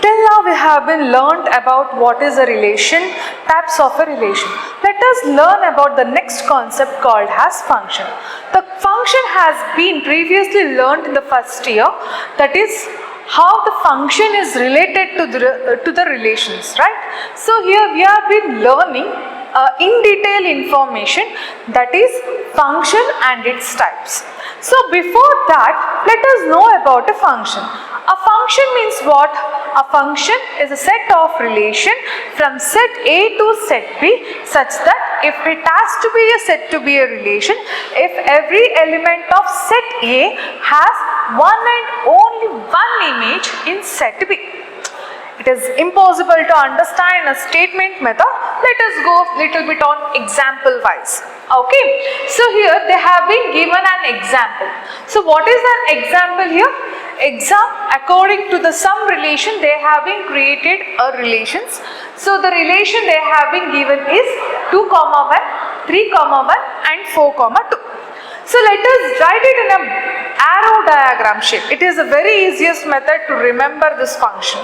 Till now we have been learned about what is a relation, types of a relation. Let us learn about the next concept called as function. The function has been previously learned in the first year, that is how the function is related to the relations, right? So here we have been learning in detail information, that is function and its types. So before that, let us know about a function. A function means what? A function is a set of relation from set A to set B such that if it has to be a set to be a relation, if every element of set A has one and only one image in set B. It is impossible to understand in a statement method. Let us go little bit on example wise. Okay. So here they have been given an example. So what is an example here? According to the sum relation, they have been created a relations. So the relation they have been given is 2, 1, 3, 1 and 4, 2. So let us write it in a arrow diagram shape. It is the very easiest method to remember this function.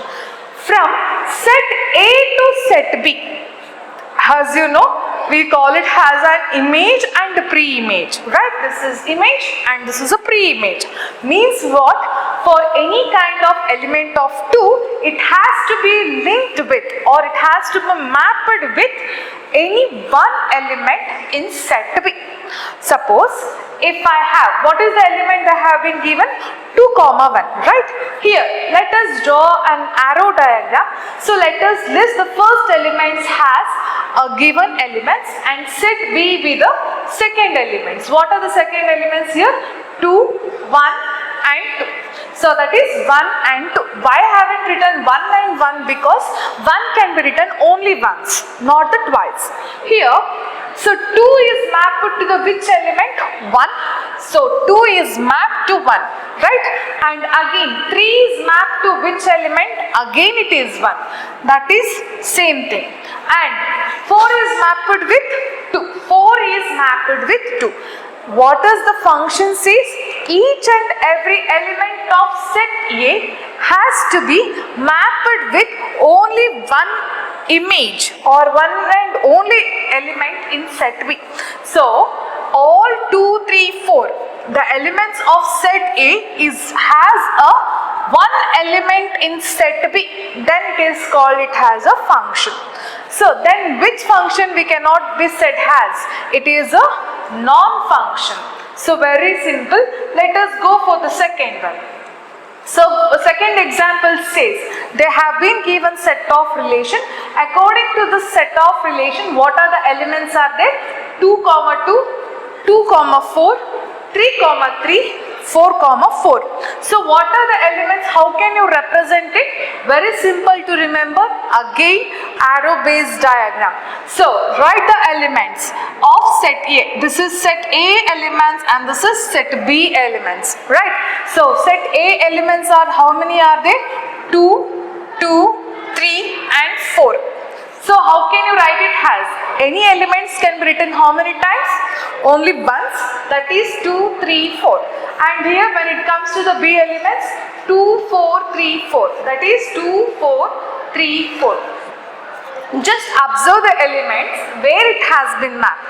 From set A to set B, as you know, we call it as an image and a pre-image, right? This is image and this is a pre-image. Means what? For any kind of element of 2, it has to be linked with, or it has to be mapped with any one element in set B. Suppose if I have, what is the element that have been given? 2, 1, right? Here, let us draw an arrow diagram. So let us list the first elements as given elements and set B with the second elements. What are the second elements here? 2, 1 and 2. So that is 1 and 2. Why haven't written 1 and 1? Because 1 can be written only once, not the twice. Here, so 2 is mapped to the which element? 1. So 2 is mapped to 1, right? And again 3 is mapped to which element? Again it is 1. That is same thing. And 4 is mapped with 2. 4 is mapped with 2. What does the function says? Each and every element of set A has to be mapped with only one image or one and only element in set B. So all 2, 3, 4, the elements of set A has a one element in set B, then it is called it as a function. So then which function we cannot be said as? It is a non-function. So very simple. Let us go for the second one. So the second example says they have been given set of relation. According to the set of relation, what are the elements are there? 2, 2, 2, 4, 3, 3, 4, 4. So what are the elements? How can you represent it? Very simple to remember. Again, arrow based diagram. So write the elements of set A. This is set A elements and this is set B elements, right? So set A elements are, how many are there? 2, 2, 3 and 4. So how can you write it as? Any elements can be written how many times? Only once, that is 2, 3, 4. And here when it comes to the B elements, 2, 4, 3, 4. That is 2, 4, 3, 4. Just observe the elements where it has been mapped.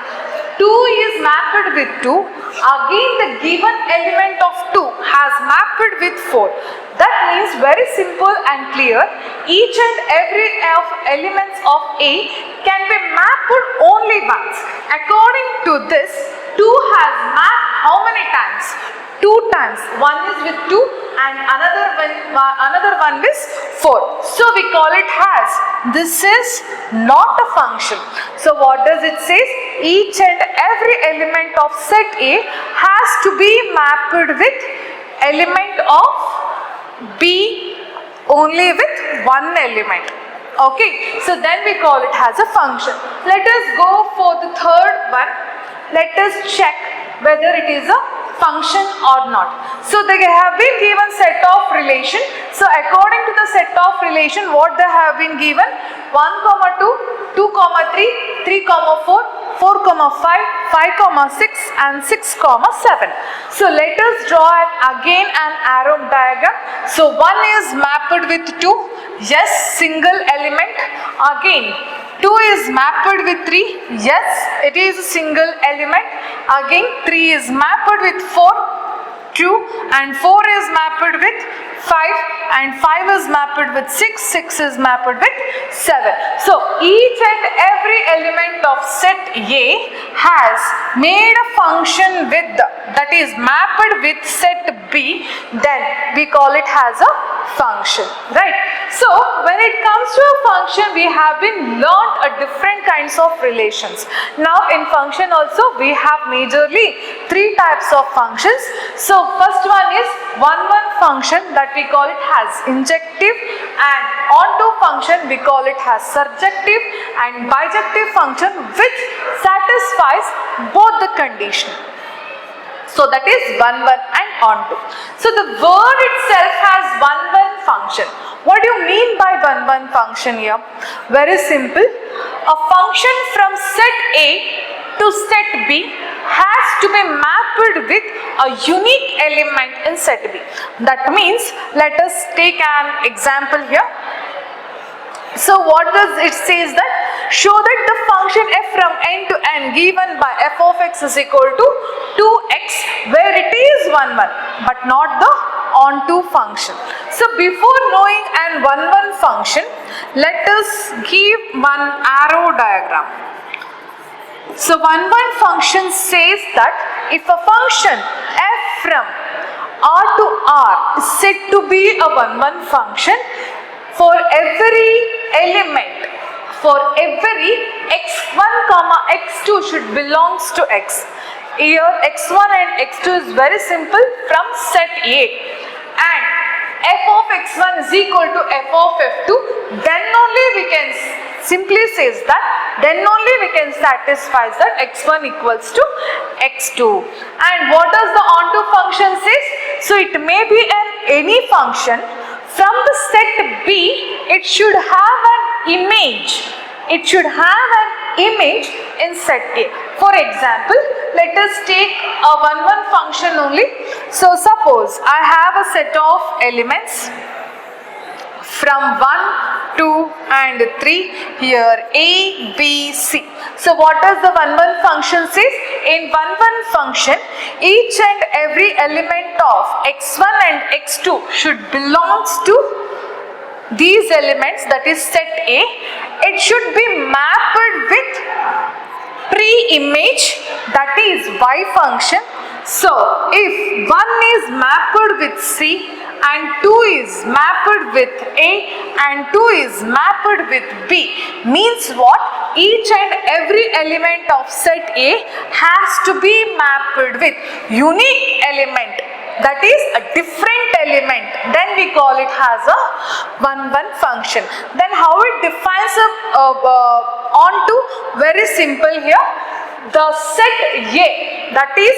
2 is mapped with 2. Again the given element of 2 has mapped with 4. That means very simple and clear. Each and every of elements of A can be mapped only once. According to this, 2 has mapped how many times? 2 times. One is with 2 and another one is 4. So we call it as, this is not a function. So what does it say? Each and every element of set A has to be mapped with element of B only with one element. Okay, so then we call it as a function. Let us go for the third one. Let us check whether it is a function or not. So they have been given set of relation. So according to the set of relation, what they have been given? 1, 2, 2, 3, 3, 4, 4, 5, 5, 6 and 6, 7. So let us draw again an arrow diagram. So 1 is mapped with 2, Yes, single element. Again, 2 is mapped with 3. Yes, it is a single element. Again, 3 is mapped with 4. 2 and 4 is mapped with 5 and 5 is mapped with 6. 6 is mapped with 7. So, each and every element of set A has made a function with that is mapped with set B, then we call it as a function, right? So, when it comes to a function, we have been learnt a different kinds of relations. Now, in function also, we have majorly 3 types of functions. So, first one is one-one function that we call it as injective, and onto function we call it as surjective, and bijective function which satisfies both the condition. So that is one-one and onto. So the word itself has one-one function. What do you mean by one-one function here? Very simple. A function from set A to set B has to be mapped with a unique element in set B. That means, let us take an example here. So what does it says that? Show that the function f from n to n given by f of x is equal to 2x, where it is 1, 1, but not the onto function. So before knowing an one-one function, let us give one arrow diagram. So one-one function says that if a function f from R to R is said to be a one-one function, for every element, for every x1 comma x2 should belongs to x. Here x1 and x2 is very simple from set A, and f of x1 is equal to f of f2, then only we can simply says that, then only we can satisfy that x1 equals to x2. And what does the onto function says? So it may be any function. From the set B, it should have an image. It should have an image in set A. For example, let us take a one-one function only. So suppose I have a set of elements from 1, 2 and 3 here A, B, C. So what does the one-one function says? In one-one function, each and every element of x1 and x2 should belongs to these elements, that is set A. It should be mapped with pre-image, that is y function. So if 1 is mapped with C and 2 is mapped with A and 2 is mapped with B, means what? Each and every element of set A has to be mapped with unique element, that is a different element, then we call it as a one-one function. Then how it defines onto? Very simple here. The set A, that is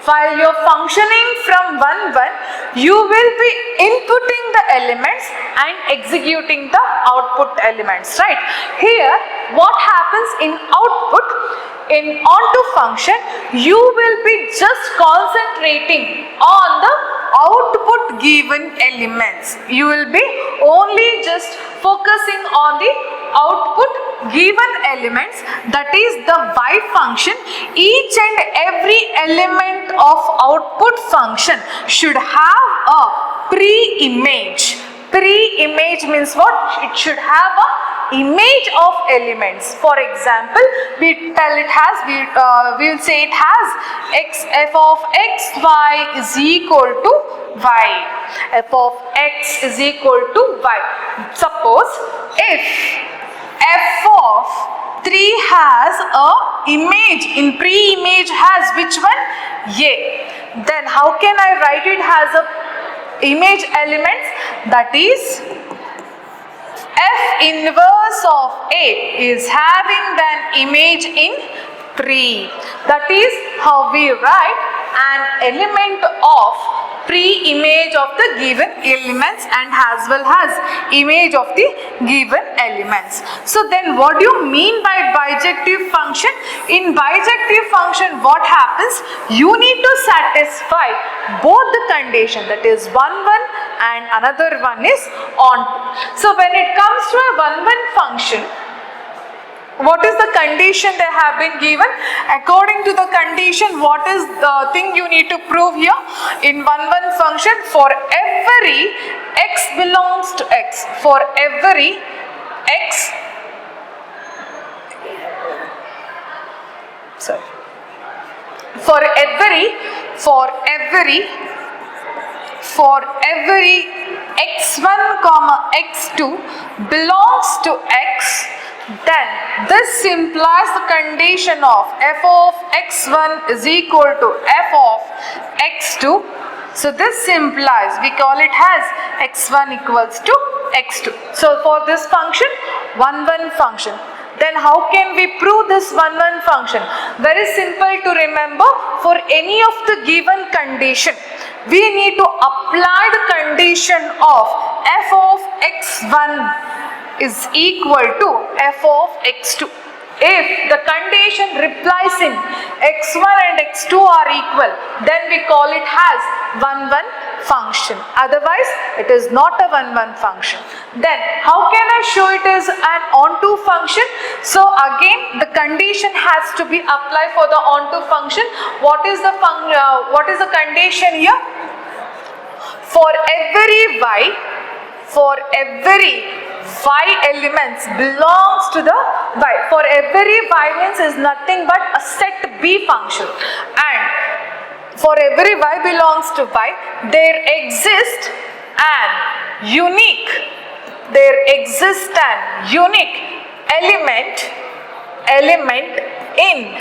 while you are functioning from 1, 1, you will be inputting the elements and executing the output elements, right? Here, what happens in output? In onto function, you will be just concentrating on the output given elements. You will be only just focusing on the output given elements, that is the y function. Each and every element of output function should have a pre-image. Pre-image means what? It should have a image of elements. For example, we tell it has, we will say it has f of x y is equal to y. F of x is equal to y. Suppose if f of 3 has a image, in pre-image has which one? A. Then how can I write it as a image elements? That is f inverse of A is having an image in pre. That is how we write an element of pre-image of the given elements and as well as image of the given elements. So then what do you mean by bijective function? In bijective function, what happens? You need to satisfy both the condition, that is 1, 1 and another one is onto. So when it comes to a one-one function, what is the condition they have been given? According to the condition, what is the thing you need to prove here? In one-one function, for every x belongs to x, for every x, sorry, for every x1 comma x2 belongs to x, then this implies the condition of f of x1 is equal to f of x2. So this implies, we call it as x1 equals to x2. So for this function, one-one function. Then how can we prove this one-one function? Very simple to remember. For any of the given condition, we need to apply the condition of f of x1 is equal to f of x2. If the condition replies in x1 and x2 are equal, then we call it as one-one function. Otherwise, it is not a one-one function. Then, how can I show it as an onto function? So again, the condition has to be applied for the onto function. What is the condition here? For every y elements belongs to the y. For every y means is nothing but a set B function, and for every y belongs to y, there exists an unique element in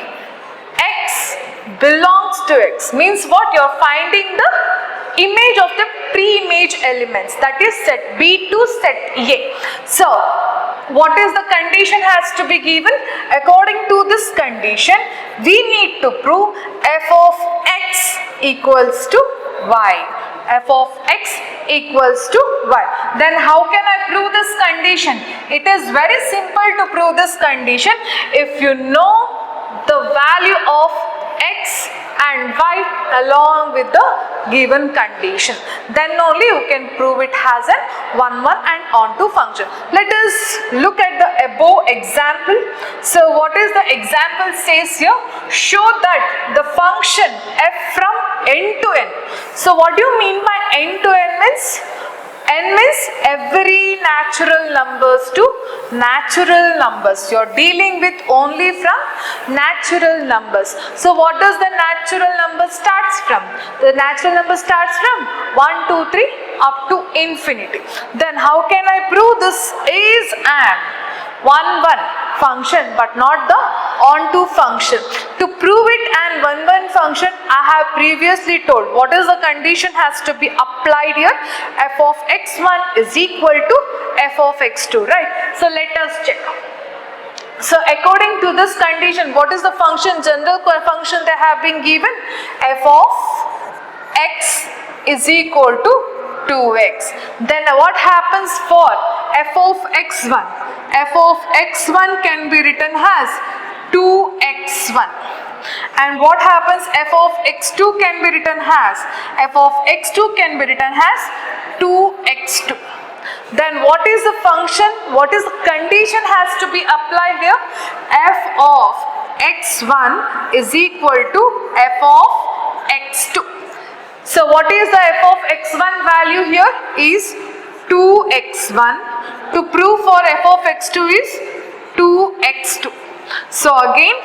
x belongs to x. Means what? You are finding the image of the pre-image elements, that is set B to set A. So what is the condition has to be given? According to this condition, we need to prove f of x equals to y. F of x equals to y. Then how can I prove this condition? It is very simple to prove this condition. If you know the value of x and y along with the given condition, then only you can prove it has a one-one and onto function. Let us look at the above example. So what is the example says here? Show that the function f from n to n. So what do you mean by n to n means? N means every natural numbers to natural numbers. You are dealing with only from natural numbers. So what does the natural number starts from? The natural number starts from 1, 2, 3 up to infinity. Then how can I prove this is an one-one function but not the onto function? To prove it an one-one function, I have previously told what is the condition has to be applied here. F of x1 is equal to f of x2, right? So let us check. So according to this condition, what is the function, general function they have been given? F of x is equal to 2x. Then what happens for f of x1? F of x1 can be written as 2x1. And what happens? F of x2 can be written as 2x2. Then what is the function? What is the condition has to be applied here? F of x1 is equal to f of x2. So what is the f of x1 value here? Is 2x1. To prove for f of x2 is 2x2. So again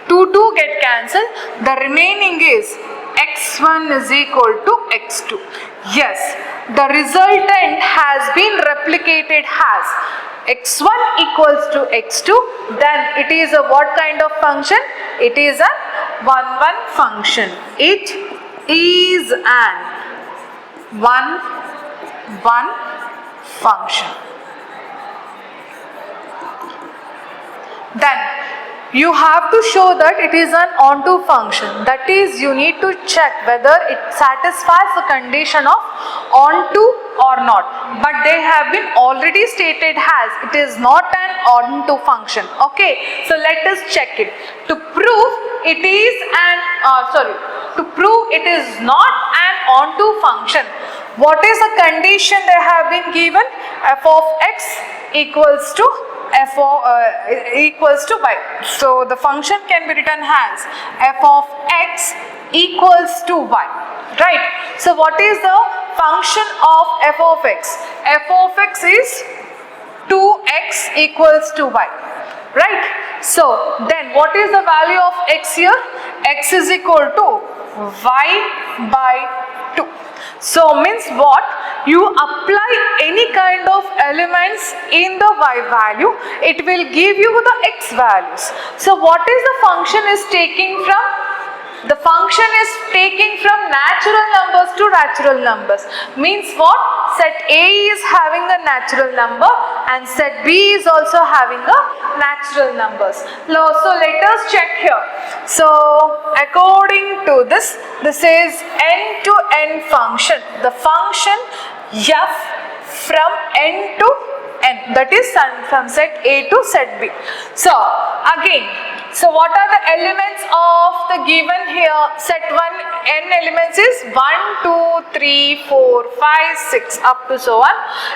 2 get cancelled. The remaining is x1 is equal to x2. Yes, the resultant has been replicated as x1 equals to x2. Then it is a what kind of function? It is a one-one function. It is an one-one function. Then you have to show that it is an onto function. That is, you need to check whether it satisfies the condition of onto or not. But they have been already stated as it is not an onto function. Okay, so let us check it. To prove it is an to prove it is not an onto function, What is the condition they have been given? F of x equals to equals to y. So the function can be written as f of x equals to y, right? So what is the function of f of x? F of x is 2x equals to y, right? So then what is the value of x here? X is equal to y by 2. So means what? You apply any kind of elements in the y value, it will give you the x values. So what is the function is taking from? The function is taking from natural numbers to natural numbers. Means what? Set A is having a natural number and set B is also having a natural numbers. So let us check here. So according to this is n to n function. The function f from n to n, that is from set A to set B. So again, so what are the elements of the given here? Set 1, n elements is 1, 2, 3, 4, 5, 6 up to so on.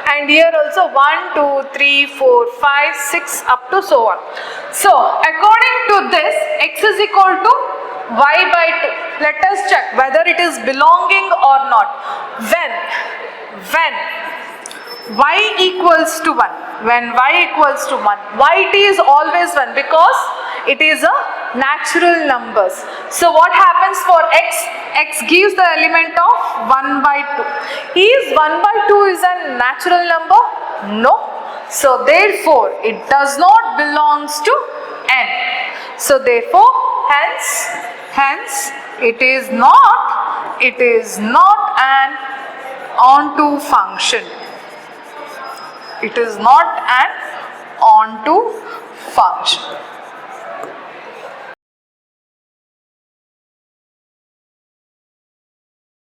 And here also 1, 2, 3, 4, 5, 6 up to so on. So according to this, x is equal to y by 2. Let us check whether it is belonging or not. When y equals to 1, when y equals to 1, yt is always 1 because it is a natural numbers. So what happens for x? X gives the element of 1 by 2. Is 1 by 2 is a natural number? No. So therefore it does not belongs to n. So therefore hence it is not an onto function. It is not an onto function.